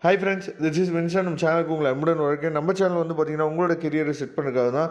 Hi friends, this is Vinson. நம்ம சேனலுக்கு உங்களை அன்புடன் வரவேற்கிறேன். நம்ம சேனல் வந்து பார்த்தீங்கன்னா உங்களோட கெரியரை செட் பண்ணுறதுக்காக தான்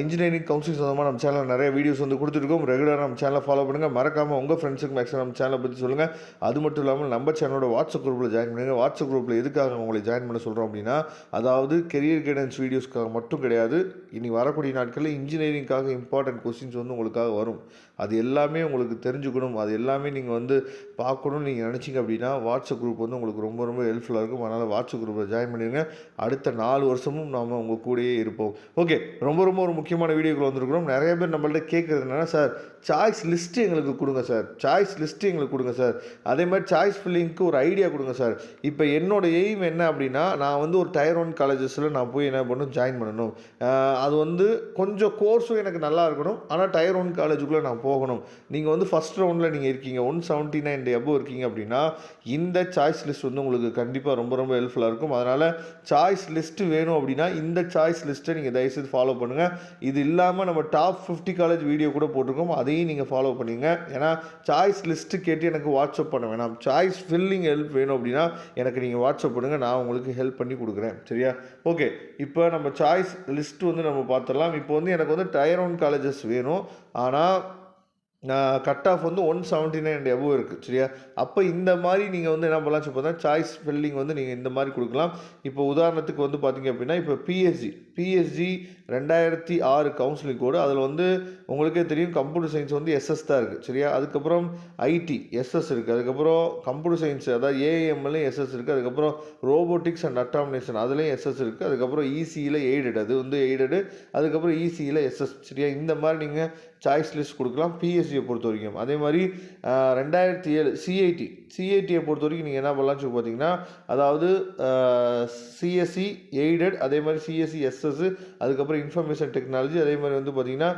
இன்ஜினியரிங் கவுன்சிலிங் சொந்தமாக நம்ம சேனலில் நிறைய வீடியோஸ் வந்து கொடுத்துருக்கோம். ரெகுலராக நம்ம சேனலை ஃபாலோ பண்ணுங்கள். மறக்காமல் உங்கள் ஃப்ரெண்ட்ஸுக்கு மேக்ஸிமம் நம்ம சேனலை பற்றி சொல்லுங்கள். அது மட்டும் இல்லாமல் நம்ம சேனலோட வாட்ஸ்அப் குரூப்பில் ஜாயின் பண்ணுங்கள். வாட்ஸ்அப் குரூப்பில் எதுக்காக உங்களை ஜாயின் பண்ண சொல்கிறோம் அப்படின்னா, அதாவது கெரியர் கைடன்ஸ் வீடியோஸ்க்காக மட்டும் கிடையாது. இனி வரக்கூடிய நாட்களில் இன்ஜினியரிங்காக இம்பார்ட்டன்ட் கொஸ்டின்ஸ் வந்து உங்களுக்காக வரும். அது எல்லாமே உங்களுக்கு தெரிஞ்சுக்கணும், அது எல்லாமே நீங்கள் வந்து பார்க்கணும்னு நீங்கள் நினச்சிங்க அப்படின்னா வாட்ஸ்அப் குரூப் வந்து உங்களுக்கு ரொம்ப ரொம்ப ஹெல்ப்ஃபுல்லாக இருக்கும். அதனால் வாட்ஸ்அப் குரூப்பில் ஜாயின் பண்ணிடுங்க. அடுத்த 4 வருஷமும் நாம் உங்கள் கூடயே இருப்போம். ஓகே, ரொம்ப ரொம்ப ஒரு முக்கியமான வீடியோக்குள்ள வந்திருக்கிறோம். நிறைய பேர் நம்மள்ட்ட கேட்குறது என்னன்னா, சார் சாய்ஸ் லிஸ்ட்டு எங்களுக்கு கொடுங்க சார், சாய்ஸ் லிஸ்ட்டு எங்களுக்கு கொடுங்க சார், அதே மாதிரி சாய்ஸ் ஃபில்லிங்க்கு ஒரு ஐடியா கொடுங்க சார். இப்போ என்னோட எய்ம் என்ன அப்படின்னா, நான் வந்து ஒரு டயர் 1 காலேஜஸில் நான் போய் என்ன பண்ணணும், ஜாயின் பண்ணணும். அது வந்து கொஞ்சம் கோர்ஸும் எனக்கு நல்லா இருக்கணும், ஆனால் டயர் 1 காலேஜுக்குள்ளே நான் போகணும். நீங்கள் வந்து ஃபஸ்ட் ரவுண்டில் நீங்கள் இருக்கீங்க, 179 எபோவ் இருக்கீங்க அப்படின்னா இந்த சாய்ஸ் லிஸ்ட் வந்து உங்களுக்கு கண்டிப்பாக ரொம்ப ரொம்ப ஹெல்ப்ஃபுல்லாக இருக்கும். அதனால் சாய்ஸ் லிஸ்ட்டு வேணும் அப்படின்னா இந்த சாய்ஸ் லிஸ்ட்டை நீங்கள் தயவுசெய்து ஃபாலோ பண்ணுங்கள். இது இல்லாமல் நம்ம டாப் 50 காலேஜ் வீடியோ கூட போட்டிருக்கோம், அதையும் நீங்கள் ஃபாலோ பண்ணிங்க. ஏன்னா சாய்ஸ் லிஸ்ட்டு கேட்டு எனக்கு வாட்ஸ்அப் பண்ண வேணாம். சாய்ஸ் ஃபில்லிங் ஹெல்ப் வேணும் அப்படின்னா எனக்கு நீங்கள் வாட்ஸ்அப் பண்ணுங்கள், நான் உங்களுக்கு ஹெல்ப் பண்ணி கொடுக்குறேன். சரியா? ஓகே, இப்போ நம்ம சாய்ஸ் லிஸ்ட்டு வந்து நம்ம பார்த்துடலாம். இப்போ வந்து எனக்கு வந்து டயர் 1 காலேஜஸ் வேணும், ஆனால் கட் ஆஃப் வந்து 179 எபோவ் இருக்குது. சரியா? அப்போ இந்த மாதிரி நீங்கள் வந்து என்ன பண்ணலாம் சொல்லி பார்த்தா, சாய்ஸ் ஃபில்லிங் வந்து நீங்கள் இந்த மாதிரி கொடுக்கலாம். இப்போ உதாரணத்துக்கு வந்து பார்த்தீங்க அப்படின்னா, இப்போ பிஎஸ்ஜி 2006 கவுன்சிலிங் கோடு. அதில் வந்து உங்களுக்கே தெரியும் கம்ப்யூட்டர் சயின்ஸ் வந்து எஸ்எஸ் தான் இருக்குது. சரியா? அதுக்கப்புறம் ஐடி எஸ்எஸ் இருக்குது. அதுக்கப்புறம் கம்ப்யூட்டர் சயின்ஸ் அதாவது ஏஎம்எல்லையும் எஸ்எஸ் இருக்குது. அதுக்கப்புறம் ரோபோட்டிக்ஸ் அண்ட் அட்டாமினேஷன் அதுலேயும் எஸ்எஸ் இருக்குது. அதுக்கப்புறம் இசியில் எய்டட், அது வந்து எய்டடு. அதுக்கப்புறம் இசியில் எஸ்எஸ். சரியா? இந்த மாதிரி நீங்கள் சாய்ஸ் லிஸ்ட் கொடுக்கலாம் பிஎஸ்சியை பொறுத்த வரைக்கும். அதே மாதிரி 2007 சிஐடியை பொறுத்த வரைக்கும் நீங்கள் என்ன பண்ணலாம்னு சொல்லி பார்த்தீங்கன்னா, அதாவது சிஎஸ்சி எய்டட், அதே மாதிரி சிஎஸ்சி எஸ்எஸ், அதுக்கப்புறம் இன்ஃபர்மேஷன் டெக்னாலஜி, அதே மாதிரி வந்து பார்த்தீங்கன்னா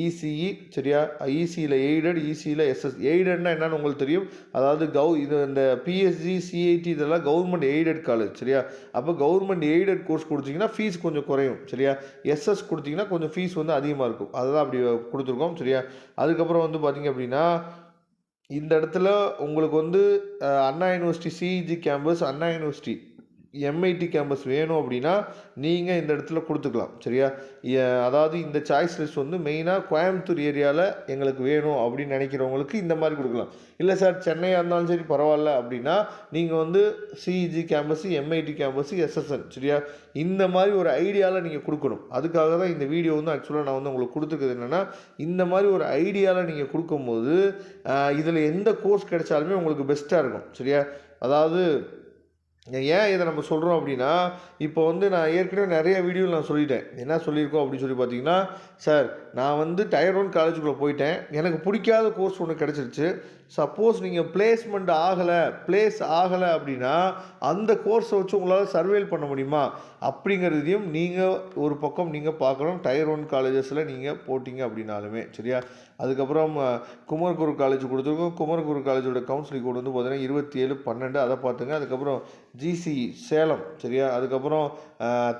இசிஇ. சரியா? இசியில் எய்டட், இசியில் எஸ்எஸ். எய்டட்னா என்னன்னு உங்களுக்கு தெரியும், அதாவது இது இந்த பிஎஸ்சி சிஐடி இதெல்லாம் கவர்மெண்ட் எய்டட் காலேஜ். சரியா? அப்போ கவர்மெண்ட் எய்டட் கோர்ஸ் கொடுத்தீங்கன்னா ஃபீஸ் கொஞ்சம் குறையும். சரியா? எஸ்எஸ் கொடுத்தீங்கன்னா கொஞ்சம் ஃபீஸ் வந்து அதிகமாக இருக்கும். அதுதான் அப்படி கொடுத்துருக்கோம். சரியா? அதுக்கப்புறம் வந்து பார்த்தீங்க அப்படின்னா, இந்த இடத்துல உங்களுக்கு வந்து அண்ணா யூனிவர்சிட்டி சிஇஜி கேம்பஸ், அண்ணா யூனிவர்சிட்டி எம்ஐடி கேம்பஸ் வேணும் அப்படின்னா நீங்கள் இந்த இடத்துல கொடுத்துக்கலாம். சரியா? அதாவது இந்த சாய்ஸ் லிஸ்ட் வந்து மெயினாக கோயம்புத்தூர் ஏரியாவில் எங்களுக்கு வேணும் அப்படின்னு நினைக்கிறவங்களுக்கு இந்த மாதிரி கொடுக்கலாம். இல்லை சார் சென்னையாக இருந்தாலும் சரி பரவாயில்ல அப்படின்னா நீங்கள் வந்து CEG campus, MIT campus, SSN. சரியா? இந்த மாதிரி ஒரு ஐடியாவில் நீங்கள் கொடுக்கணும். அதுக்காக தான் இந்த வீடியோ வந்து ஆக்சுவலாக நான் வந்து உங்களுக்கு கொடுத்துருக்குது என்னென்னா, இந்த மாதிரி ஒரு ஐடியாவில் நீங்கள் கொடுக்கும்போது இதில் எந்த கோர்ஸ் கிடைச்சாலுமே உங்களுக்கு பெஸ்ட்டாக இருக்கும். சரியா? அதாவது ஏன் இதை நம்ம சொல்கிறோம் அப்படின்னா, இப்போ வந்து நான் ஏற்கனவே நிறைய வீடியோவில் நான் சொல்லிட்டேன். என்ன சொல்லியிருக்கோம் அப்படின்னு சொல்லி பார்த்தீங்கன்னா, சார் நான் வந்து டயர் 1 காலேஜுக்குள்ளே போயிட்டேன், எனக்கு பிடிக்காத கோர்ஸ் ஒன்று கிடச்சிருச்சு. சப்போஸ் நீங்கள் பிளேஸ் ஆகலை அப்படின்னா அந்த கோர்ஸை வச்சு உங்களால் சர்வேல் பண்ண முடியுமா அப்படிங்கிறதையும் நீங்கள் ஒரு பக்கம் நீங்கள் பார்க்கணும். டயர் 1 காலேஜஸில் நீங்கள் போட்டிங்க அப்படின்னாலுமே. சரியா? அதுக்கப்புறம் குமரகுரு காலேஜ் கொடுத்துருக்கோம். குமரகுரு காலேஜோட கவுன்சிலிங் கோடு வந்து பார்த்தீங்கன்னா 2712, அதை பார்த்துங்க. அதுக்கப்புறம் ஜிசிஇ சேலம். சரியா? அதுக்கப்புறம்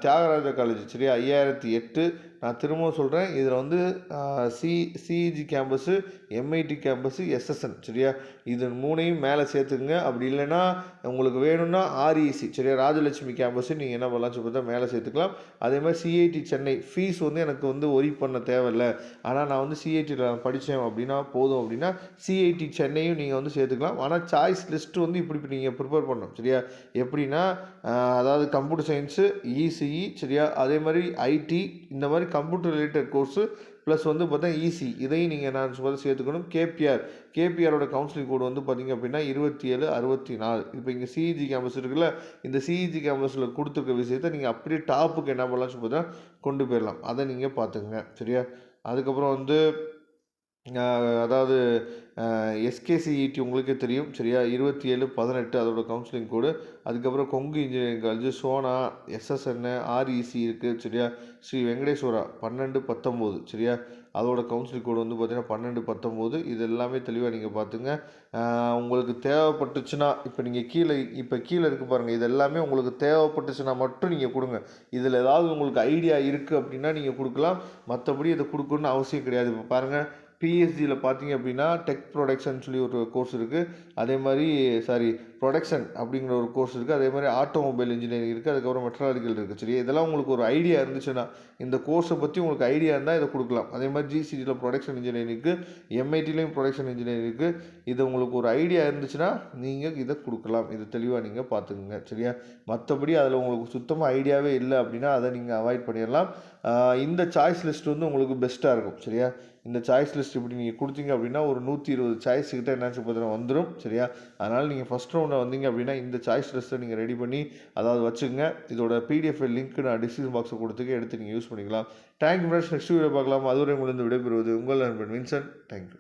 தியாகராஜா காலேஜ். சரியா? 5008. நான் திரும்பவும் சொல்கிறேன், இதில் வந்து CEG campus, MIT campus, SSN. சரியா? இது 3ஐயும் மேலே சேர்த்துக்குங்க. அப்படி இல்லைன்னா உங்களுக்கு வேணும்னா ஆர்இசி. சரியா? ராஜலட்சுமி கேம்பஸ்ஸு நீங்கள் என்ன பண்ணலாம் சொல்லி மேலே சேர்த்துக்கலாம். அதே மாதிரி சிஐடி சென்னை ஃபீஸ் வந்து எனக்கு வந்து ஒரி பண்ண தேவையில்லை, ஆனால் நான் வந்து சிஐடியில் படித்தேன் அப்படின்னா போதும் அப்படின்னா சிஐடி சென்னையும் நீங்கள் வந்து சேர்த்துக்கலாம். ஆனால் சாய்ஸ் லிஸ்ட்டு வந்து இப்படி நீங்கள் ப்ரிப்பேர் பண்ணணும். சரியா? எப்படின்னா அதாவது கம்ப்யூட்டர் சயின்ஸு, இசிஇ. சரியா? அதே மாதிரி ஐடி, இந்த மாதிரி கம்ப்யூட்டர் ரிலேட்டட் கோர்ஸு ப்ளஸ் வந்து பார்த்தா இசி, இதையும் நீங்கள் நான் சேர்த்துக்கணும். கேபிஆரோட கவுன்சிலிங் கோடு வந்து பார்த்திங்க அப்படின்னா 2764. இப்போ இங்கே சிஇஜி கேம்பஸ் இருக்குல்ல, இந்த சிஇஜி கேம்பஸில் கொடுத்துருக்க விஷயத்தை நீங்கள் அப்படியே டாப்புக்கு என்ன பண்ணலாம் சொல்லி பார்த்தா கொண்டு போயிடலாம். அதை நீங்கள் பார்த்துக்குங்க. சரியா? அதுக்கப்புறம் வந்து அதாவது எஸ்கேசிஇடி உங்களுக்கே தெரியும். சரியா? 2718 அதோட கவுன்சிலிங் கோடு. அதுக்கப்புறம் Kongu engineering college, Sona, SSN, REC இருக்குது. சரியா? ஸ்ரீ வெங்கடேஸ்வரா 1219. சரியா? அதோட கவுன்சிலிங் கோடு வந்து பார்த்திங்கன்னா 1219. இது எல்லாமே தெளிவாக நீங்கள் பார்த்துங்க. உங்களுக்கு தேவைப்பட்டுச்சுன்னா இப்போ நீங்கள் கீழே இருக்குது பாருங்கள், இது எல்லாமே உங்களுக்கு தேவைப்பட்டுச்சுன்னா மட்டும் நீங்கள் கொடுங்க. இதில் ஏதாவது உங்களுக்கு ஐடியா இருக்குது அப்படின்னா நீங்கள் கொடுக்கலாம், மற்றபடி இதை கொடுக்கணுன்னு அவசியம் கிடையாது. இப்போ பாருங்கள், பிஎஸ்ஜியில் பார்த்தீங்க அப்படின்னா டெக் ப்ரொடக்ஷன் சொல்லி ஒரு கோர்ஸ் இருக்குது. அதே மாதிரி ப்ரொடக்ஷன் அப்படிங்கிற ஒரு கோர்ஸ் இருக்குது. அதே மாதிரி ஆட்டோமொபைல் இன்ஜினியரிங் இருக்குது. அதுக்கப்புறம் மெட்ராலஜிக்கல் இருக்குது. சரி, இதெல்லாம் உங்களுக்கு ஒரு ஐடியா இருந்துச்சுன்னா, இந்த கோர்ஸை பற்றி உங்களுக்கு ஐடியா இருந்தால் இதை கொடுக்கலாம். அதே மாதிரி ஜிசிடியில் ப்ரொடக்ஷன் இன்ஜினியரிங் இருக்குது. எம்ஐடிலையும் ப்ரொடக்ஷன் இன்ஜினியரிங் இருக்குது. இது உங்களுக்கு ஒரு ஐடியா இருந்துச்சுன்னா நீங்கள் இதை கொடுக்கலாம். இது தெளிவாக நீங்கள் பார்த்துக்குங்க. சரியா, மற்றபடி அதில் உங்களுக்கு சுத்தமாக ஐடியாவே இல்லை அப்படின்னா அதை நீங்கள் அவாய்ட் பண்ணிடலாம். இந்த சாய்ஸ் லிஸ்ட் வந்து உங்களுக்கு பெஸ்ட்டாக இருக்கும். சரியா, இந்த சாய்ஸ் லிஸ்ட் இப்படி நீங்கள் கொடுத்தீங்க அப்படின்னா ஒரு 120 சாய்ஸ் கிட்ட என்னாச்சு பார்த்தீங்கன்னா வந்துடும். சரியா, அதனால் நீங்கள் ஃபஸ்ட் ரவுண்டில் வந்தீங்க அப்படின்னா இந்த சாய்ஸ் லிஸ்ட்டை நீங்கள் ரெடி பண்ணி அதாவது வச்சுக்கோங்க. இதோட பிடிஎஃப் லிங்க் நான் டிஸ்கிரிப்ஷன் பாக்ஸில் கொடுத்துக்க எடுத்து நீங்கள் யூஸ் பண்ணிக்கலாம். Thank you friends. நெக்ஸ்ட் வீடியோ பார்க்கலாம். அதுவரை உங்களுக்கு விடைபெறுவது உங்கள் நண்பன் வின்சென்ட். தேங்க்யூ.